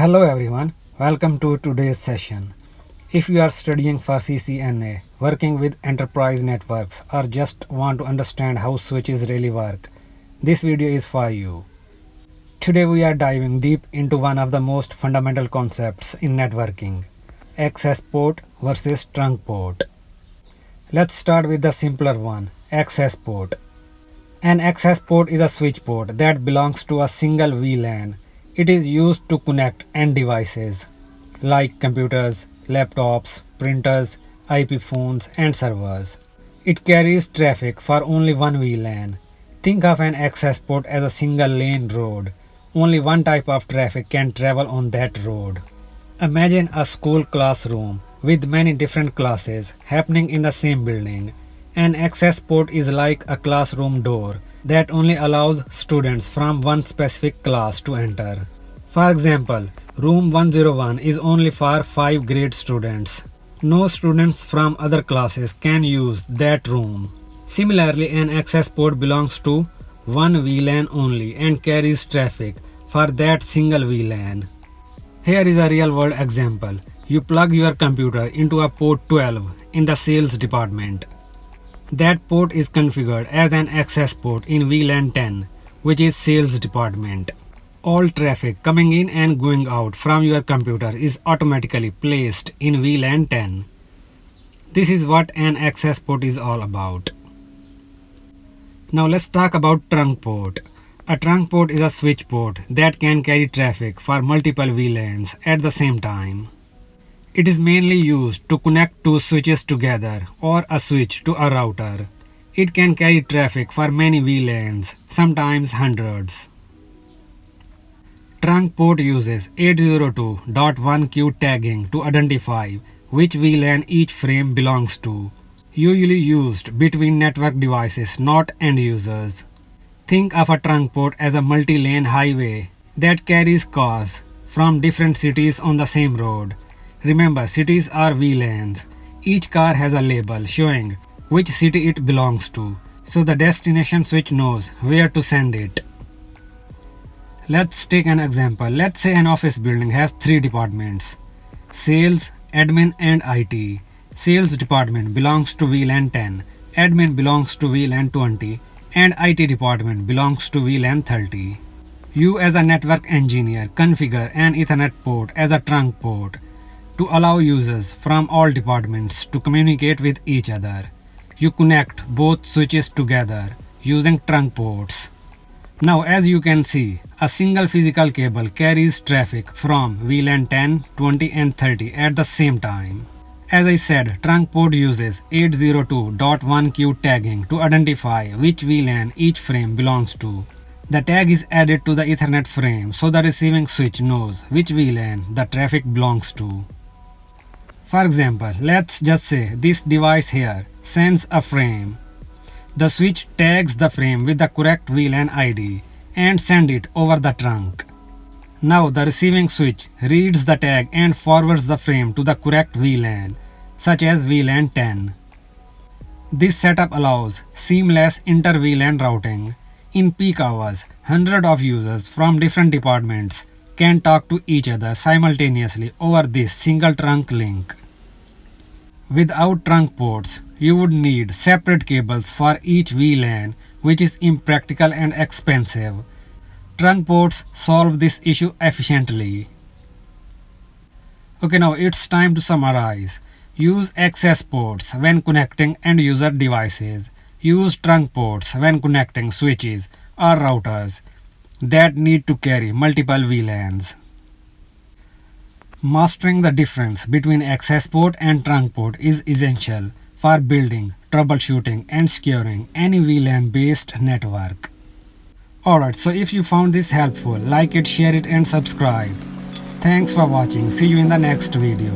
Hello everyone, welcome to today's session. If you are studying for CCNA, working with enterprise networks, or just want to understand how switches really work, this video is for you. Today we are diving deep into one of the most fundamental concepts in networking, access port versus trunk port. Let's start with the simpler one, access port. An access port is a switch port that belongs to a single VLAN. It is used to connect end devices like computers, laptops, printers, IP phones, and servers. It carries traffic for only one VLAN. Think of an access port as a single lane road. Only one type of traffic can travel on that road. Imagine a school classroom with many different classes happening in the same building. An access port is like a classroom door that only allows students from one specific class to enter. For example, room 101 is only for 5th grade students. No students from other classes can use that room. Similarly, an access port belongs to one VLAN only and carries traffic for that single VLAN. Here is a real world example. You plug your computer into a port 12 in the sales department. That port is configured as an access port in VLAN 10, which is sales department. All traffic coming in and going out from your computer is automatically placed in VLAN 10. This is what an access port is all about. Now let's talk about trunk port. A trunk port is a switch port that can carry traffic for multiple VLANs at the same time. It is mainly used to connect two switches together or a switch to a router. It can carry traffic for many VLANs, sometimes hundreds. Trunk port uses 802.1q tagging to identify which VLAN each frame belongs to, usually used between network devices, not end users. Think of a trunk port as a multi-lane highway that carries cars from different cities on the same road. Remember, cities are VLANs. Each car has a label showing which city it belongs to, so the destination switch knows where to send it. Let's take an example. Let's say an office building has 3 departments: sales, admin, and IT. Sales department belongs to VLAN 10, admin belongs to VLAN 20, and IT department belongs to VLAN 30. You as a network engineer configure an Ethernet port as a trunk port to allow users from all departments to communicate with each other. You connect both switches together using trunk ports. Now as you can see, a single physical cable carries traffic from VLAN 10, 20 and 30 at the same time. As I said, trunk port uses 802.1q tagging to identify which VLAN each frame belongs to. The tag is added to the Ethernet frame so the receiving switch knows which VLAN the traffic belongs to. For example, let's just say this device here sends a frame. The switch tags the frame with the correct VLAN ID and sends it over the trunk. Now the receiving switch reads the tag and forwards the frame to the correct VLAN, such as VLAN 10. This setup allows seamless inter-VLAN routing. In peak hours, hundreds of users from different departments can talk to each other simultaneously over this single trunk link. Without trunk ports, you would need separate cables for each VLAN, which is impractical and expensive. Trunk ports solve this issue efficiently. Okay, now it's time to summarize. Use access ports when connecting end user devices. Use trunk ports when connecting switches or routers that need to carry multiple VLANs. Mastering the difference between access port and trunk port is essential for building, troubleshooting, and securing any VLAN based network. Alright, so if you found this helpful, like it, share it, and subscribe. Thanks for watching. See you in the next video.